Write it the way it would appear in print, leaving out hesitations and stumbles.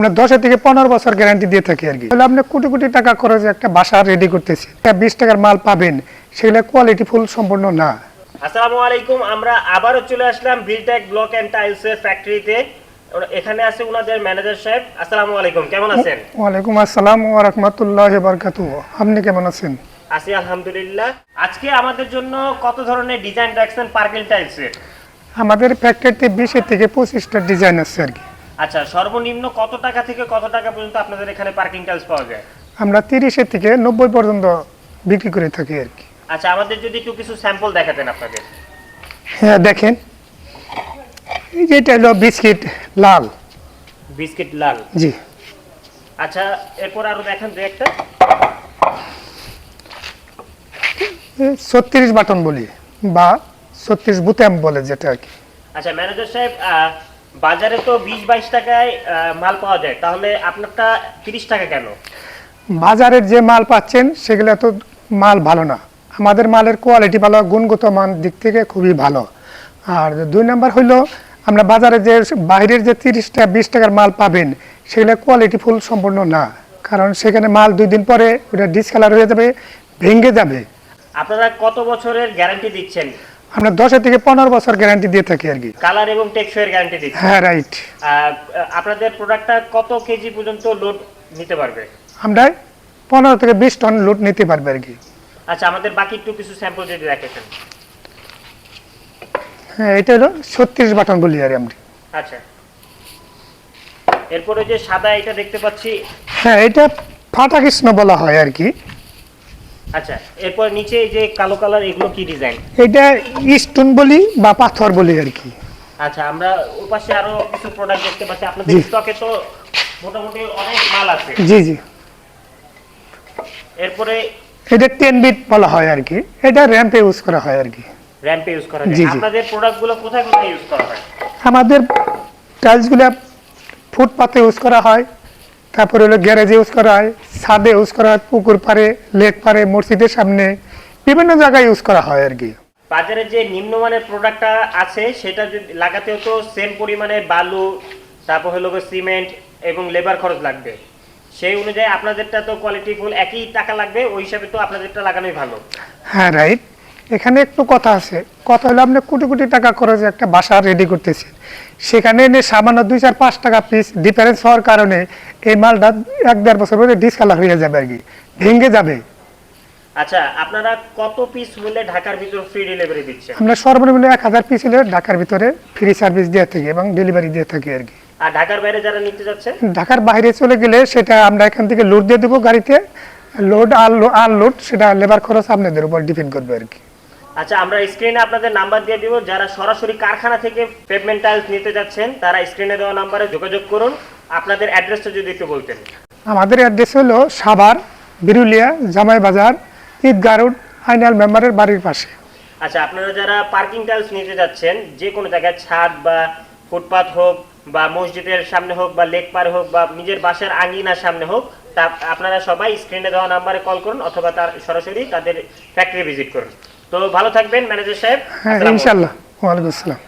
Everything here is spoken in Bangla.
আমরা 10 থেকে 15 বছর গ্যারান্টি দিয়ে থাকি আর কি। তাহলে আপনি কোটি কোটি টাকা খরচে একটা বাসা রেডি করতেছি, 20 টাকার মাল পাবেন, সেগুলো কোয়ালিটি ফুল সম্পূর্ণ না। আসসালামু আলাইকুম, আমরা আবারও চলে আসলাম বিলটেক ব্লক এন্ড টাইলস এর ফ্যাক্টরিতে। এখানে আছে ওনাদের ম্যানেজার সাহেব। আসসালামু আলাইকুম, কেমন আছেন? ওয়ালাইকুম আসসালাম ওয়া রাহমাতুল্লাহি ওয়া বারাকাতুহু। আপনি কেমন আছেন? আছি আলহামদুলিল্লাহ। আজকে আমাদের জন্য কত ধরনের ডিজাইন রাখছেন পার্কিং টাইলস এর? আমাদের ফ্যাক্টরিতে 20 থেকে 25টা ডিজাইন আছে আর কি। আচ্ছা, সর্বনিম্ন কত টাকা থেকে কত টাকা পর্যন্ত আপনাদের এখানে পার্কিং টাইলস পাওয়া যায়? আমরা 30 থেকে 90 পর্যন্ত বিক্রি করে থাকি আর কি। আচ্ছা, আমাদের যদি একটু কিছু স্যাম্পল দেখাতেন আপনাদের। হ্যাঁ দেখেন, এই যে এটা হলো বিস্কিট লাল। বিস্কিট লাল, জি। আচ্ছা, এরপর আরো দেখান দু একটা। 36 বাটন বলি বা 36 বুতাম বলে যেটা আর কি। আচ্ছা ম্যানেজার সাহেব, বাজারে তো 20-22 টাকায় মাল পাওয়া যায়, তাহলে আপনারটা 30 টাকা কেন? বাজারের যে মাল পাচ্ছেন সেগুলো তো মাল ভালো না। আমাদের মালের কোয়ালিটি ভালো, গুণগত মান দিক থেকে খুবই ভালো। আর 2 নাম্বার হইলো, আমরা বাজারে যে বাইরের যে 30-20 টাকার মাল পাবেন সেগুলো কোয়ালিটি ফুল সম্পূর্ণ না, কারণ সেখানে মাল 2 দিন পরে ওটা ডিসকালার হয়ে যাবে, ভেঙে যাবে। আপনারা কত বছরের গ্যারান্টি দিচ্ছেন? আমরা 10 থেকে 15 বছর গ্যারান্টি দিয়ে থাকি আর কি। কালার এবং টেকসইয়ের গ্যারান্টি দিচ্ছেন? হ্যাঁ রাইট। আপনাদের প্রোডাক্টটা কত কেজি পর্যন্ত লোড নিতে পারবে? আমরা 15 থেকে 20 টন লোড নিতে পারবে আর কি। আচ্ছা, আমাদের বাকি একটু কিছু স্যাম্পল যদি দেখাতেন। হ্যাঁ, এটা হলো 36 বাটন বলি আর আমরা। আচ্ছা, এরপরে যে সাদা এটা দেখতে পাচ্ছি। হ্যাঁ, এটা ফাটা কৃষ্ণ বলা হয় আর কি। আচ্ছা, এরপর নিচে এই যে কালো কালার, এগুলো কি ডিজাইন? এটা স্টোন বলি বা পাথর বলি আর কি। আচ্ছা, আমরা ওই পাশে আরো কিছু প্রোডাক্ট দেখতে পাচ্ছি। আপনাদের জি। স্টকে তো মোটামুটি অনেক মাল আছে। জি জি। এরপরে এটা 10 বিট বলা হয় আর কি। এটা র্যাম্পে ইউজ করা হয় আর কি। র‍্যাম্পে ইউজ করা জি, যায়। জি। আপনাদের প্রোডাক্টগুলো কোথায় কোথায় ইউজ করা হয়? আমাদের টাইলসগুলো ফুটপাতে ইউজ করা হয়, তারপরে হলো গ্যারেজে ইউজ করা হয়, ছাদে ইউজ করা হয়, পুকুর পাড়ে, লেক পাড়ে, মসজিদের সামনে, বিভিন্ন জায়গায় ইউজ করা হয় আর কি। বাজারে যে নিম্নমানের প্রোডাক্টটা আছে সেটা যদি লাগাতেও তো সেম পরিমাণে বালু, তারপর হলো সিমেন্ট এবং লেবার খরচ লাগবে। সেই অনুযায়ী আপনাদেরটা তো কোয়ালিটি ফুল একই টাকা লাগবে, ওই হিসাবে তো আপনাদেরটা লাগানোই ভালো। হ্যাঁ রাইট। এখানে একটু কথা আছে। কথা হলো, আপনি কোটি কোটি টাকা খরচে একটা বাসা রেডি করতেছি, সেখানে এনে সামান্য 2-4-5 টাকা পিস ডিফারেন্স হওয়ার কারণে এই মালটা 1-1.5 বছর পরে ডিসকালার হয়ে যাবে আর কি, ভেঙে যাবে। আচ্ছা, আপনারা কত পিস হলে ঢাকার ভিতর ফ্রি ডেলিভারি দিচ্ছেন? আমরা সর্বনিম্ন 1000 পিস হলে ঢাকার ভিতরে ফ্রি সার্ভিস দিয়ে থাকি এবং ডেলিভারি দিয়ে থাকি আর কি। আর ঢাকার বাইরে যারা নিতে যাচ্ছে? ঢাকার বাইরে চলে গেলে সেটা আমরা এখান থেকে লোড দিয়ে দেবো গাড়িতে। লোড আর লোড সেটা লেবার খরচ আপনাদের উপর ডিপেন্ড করবে আর কি। আচ্ছা, আমরা স্ক্রিনে আপনাদের নাম্বার দিয়ে দিব। যারা সরাসরি কারখানা থেকে পেভমেন্ট টাইলস নিতে যাচ্ছেন তারা স্ক্রিনে দেওয়া নাম্বারে যোগাযোগ করুন। আপনাদের অ্যাড্রেসটা যদি একটু বলতেন। আমাদের অ্যাড্রেস হলো সাভার, বিরুলিয়া, জামাই বাজার, ঈদগাহ রোড, আইনাল মেম্বারের বাড়ির পাশে। আচ্ছা, আপনারা যারা পার্কিং টাইলস নিতে যাচ্ছেন, যে কোনো জায়গায় ছাদ বা ফুটপাথ হোক বা মসজিদের সামনে হোক বা লেক পার হোক বা নিজের বাসার আঙ্গিনার সামনে হোক, তা আপনারা সবাই স্ক্রিনে দেওয়া নাম্বারে কল করুন অথবা তার সরাসরি তাদের ফ্যাক্টরি ভিজিট করুন। তো ভালো থাকবেন ম্যানেজার সাহেব। হ্যাঁ আসসালামু আলাইকুম। ইনশাল্লাহ। ওয়ালাইকুম আসসালাম।